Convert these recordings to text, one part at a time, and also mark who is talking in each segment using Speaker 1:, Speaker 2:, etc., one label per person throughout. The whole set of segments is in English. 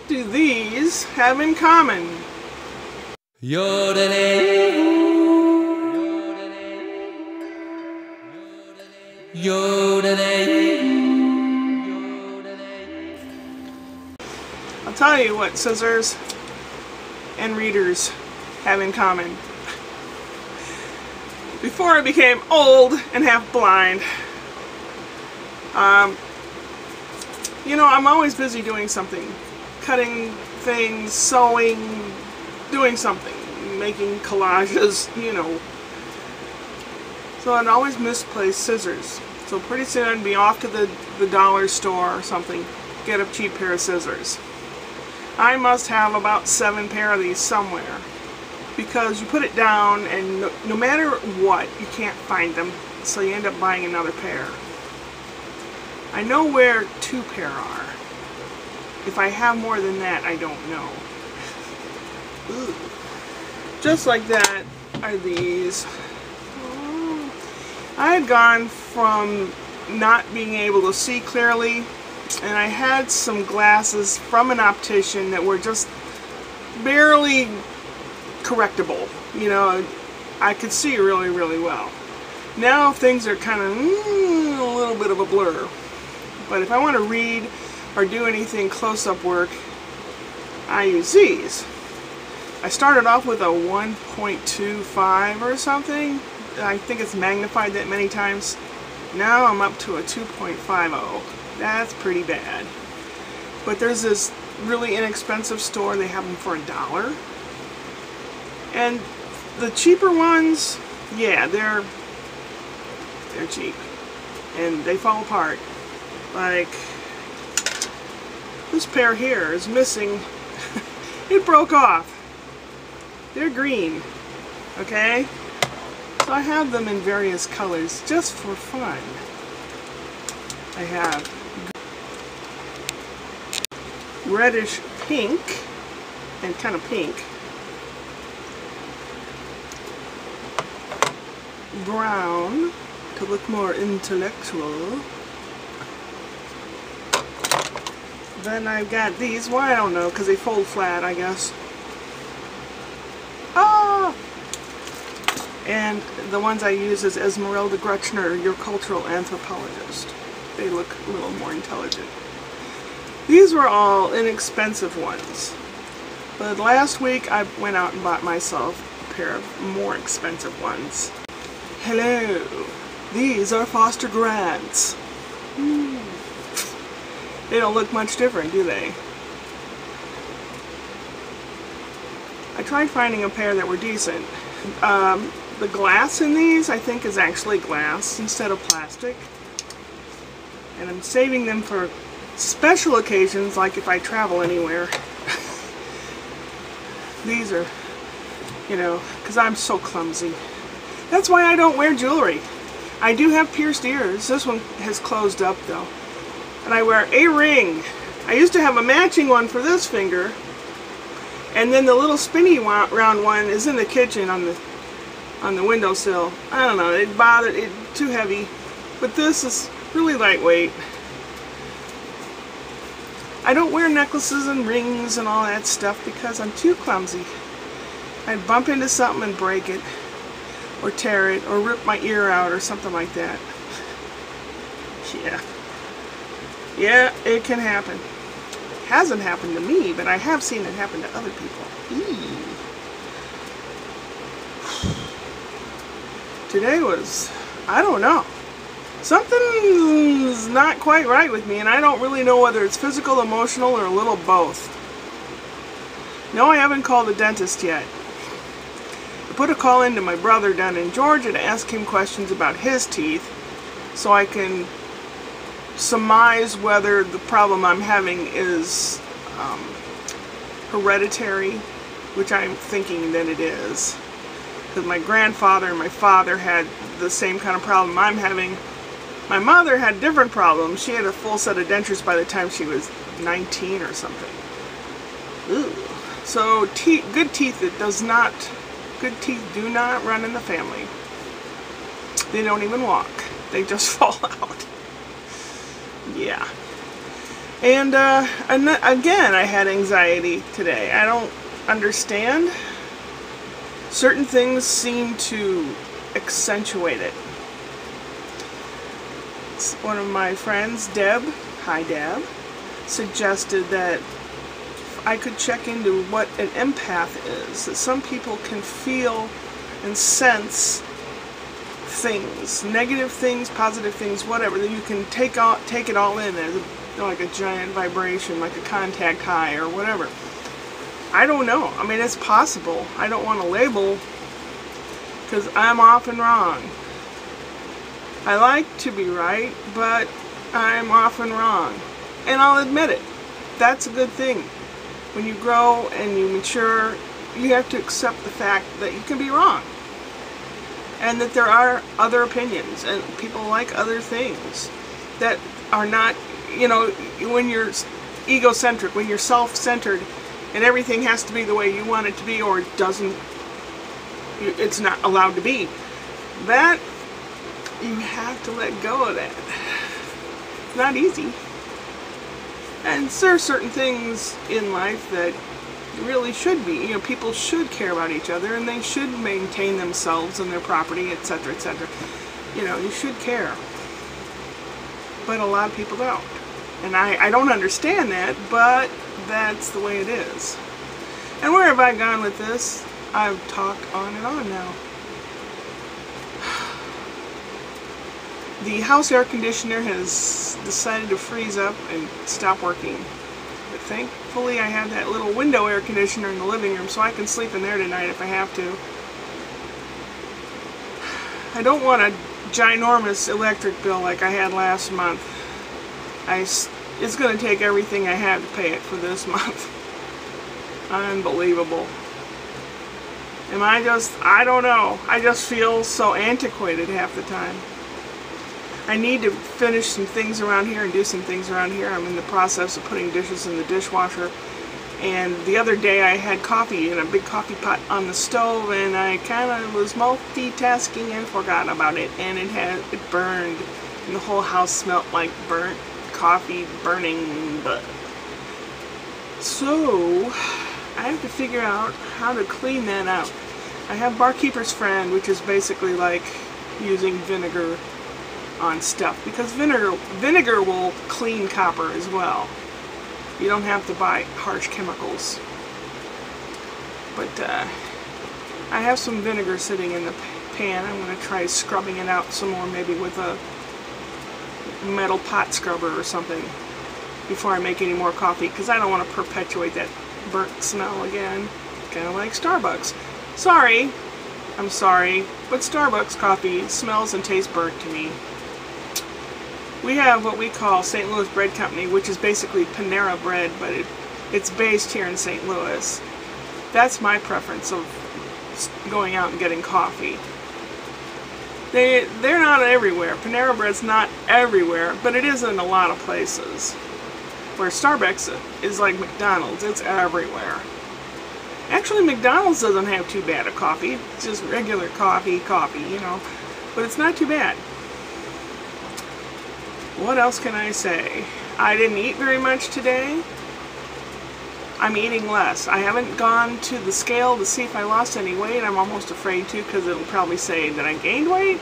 Speaker 1: What do these have in common? I'll tell you what scissors and readers have in common. Before I became old and half blind, you know, I'm always busy doing something. Cutting things, sewing, doing something. Making collages, you know. So I'd always misplace scissors. So pretty soon I'd be off to the dollar store or something, get a cheap pair of scissors. I must have about 7 pair of these somewhere. Because you put it down and no matter what, you can't find them. So you end up buying another pair. I know where 2 pair are. If I have more than that, I don't know. Ooh. Just like that are these. I had gone from not being able to see clearly, and I had some glasses from an optician that were just barely correctable. You know, I could see really, really well. Now things are kind of a little bit of a blur. But if I want to read or do anything close-up work, I use these. I started off with a 1.25 or something. I think it's magnified that many times. Now I'm up to a 2.50. That's pretty bad. But there's this really inexpensive store. They have them for $1. And the cheaper ones, yeah, they're cheap. And they fall apart. Like, this pair here is missing. It broke off. They're green. Okay? So I have them in various colors just for fun. I have reddish pink and kind of pink. Brown to look more intellectual. Then I've got these. Well, I don't know, because they fold flat, I guess. Ah! And the ones I use is Esmeralda Grutchner, your cultural anthropologist. They look a little more intelligent. These were all inexpensive ones. But last week I went out and bought myself a pair of more expensive ones. Hello. These are Foster Grants. They don't look much different, do they? I tried finding a pair that were decent. The glass in these, I think, is actually glass instead of plastic. And I'm saving them for special occasions, like if I travel anywhere. These are, you know, because I'm so clumsy. That's why I don't wear jewelry. I do have pierced ears. This one has closed up, though. And I wear a ring. I used to have a matching one for this finger. And then the little spinny round one is in the kitchen on the windowsill. I don't know, it's too heavy. But this is really lightweight. I don't wear necklaces and rings and all that stuff because I'm too clumsy. I'd bump into something and break it, or tear it, or rip my ear out or something like that. Yeah, it can happen. It hasn't happened to me, but I have seen it happen to other people. Today was, I don't know. Something's not quite right with me, and I don't really know whether it's physical, emotional, or a little both. No, I haven't called the dentist yet. I put a call into my brother down in Georgia to ask him questions about his teeth so I can surmise whether the problem I'm having is hereditary, which I'm thinking that it is. Because my grandfather and my father had the same kind of problem I'm having. My mother had different problems. She had a full set of dentures by the time she was 19 or something. Ooh. So good teeth do not run in the family. They don't even walk. They just fall out. Yeah. And again, I had anxiety today. I don't understand. Certain things seem to accentuate it. One of my friends, Deb, hi Deb, suggested that I could check into what an empath is. That some people can feel and sense things, negative things, positive things, whatever, that you can take it all in as like a giant vibration, like a contact high or whatever. I don't know. I mean, it's possible. I don't want to label, because I'm often wrong. I like to be right, but I'm often wrong. And I'll admit it. That's a good thing. When you grow and you mature, you have to accept the fact that you can be wrong. And that there are other opinions, and people like other things that are not, you know, when you're egocentric, when you're self-centered, and everything has to be the way you want it to be, or it doesn't, it's not allowed to be. That, you have to let go of that. It's not easy. And there are certain things in life that really should be. You know, people should care about each other, and they should maintain themselves and their property, etc., etc. You know, you should care. But a lot of people don't. And I don't understand that, but that's the way it is. And where have I gone with this? I've talked on and on now. The house air conditioner has decided to freeze up and stop working. But thankfully I have that little window air conditioner in the living room, so I can sleep in there tonight if I have to. I don't want a ginormous electric bill like I had last month. It's going to take everything I have to pay it for this month. Unbelievable. Am I don't know. I just feel so antiquated half the time. I need to finish some things around here and do some things around here. I'm in the process of putting dishes in the dishwasher. And the other day I had coffee in a big coffee pot on the stove, and I kind of was multitasking and forgot about it. And it burned. And the whole house smelled like burnt coffee burning. But so I have to figure out how to clean that out. I have Barkeeper's Friend, which is basically like using vinegar on stuff, because vinegar will clean copper as well. You don't have to buy harsh chemicals. But I have some vinegar sitting in the pan. I'm going to try scrubbing it out some more, maybe with a metal pot scrubber or something, before I make any more coffee, because I don't want to perpetuate that burnt smell again. Kind of like Starbucks. Sorry, I'm sorry, but Starbucks coffee smells and tastes burnt to me. We have what we call St. Louis Bread Company, which is basically Panera Bread, but it's based here in St. Louis. That's my preference of going out and getting coffee. They're not everywhere. Panera Bread's not everywhere, but it is in a lot of places. Where Starbucks is like McDonald's, it's everywhere. Actually, McDonald's doesn't have too bad a coffee. It's just regular coffee, you know. But it's not too bad. What else can I say? I didn't eat very much today. I'm eating less. I haven't gone to the scale to see if I lost any weight. I'm almost afraid to, because it'll probably say that I gained weight.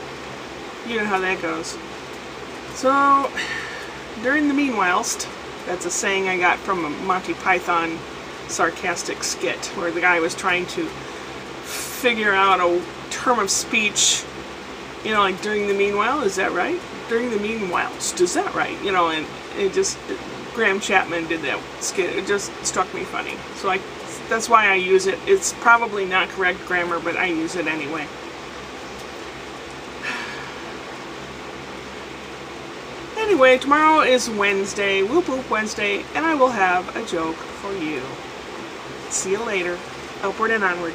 Speaker 1: You know how that goes. So, during the meanwhilest, that's a saying I got from a Monty Python sarcastic skit, where the guy was trying to figure out a term of speech, you know, like during the meanwhile, is that right? During the meanwhilest, is that right? You know, and it just, Graham Chapman did that skit. It just struck me funny. So that's why I use it. It's probably not correct grammar, but I use it anyway. Anyway, tomorrow is Wednesday, Whoop Whoop Wednesday, and I will have a joke for you. See you later. Upward and onward.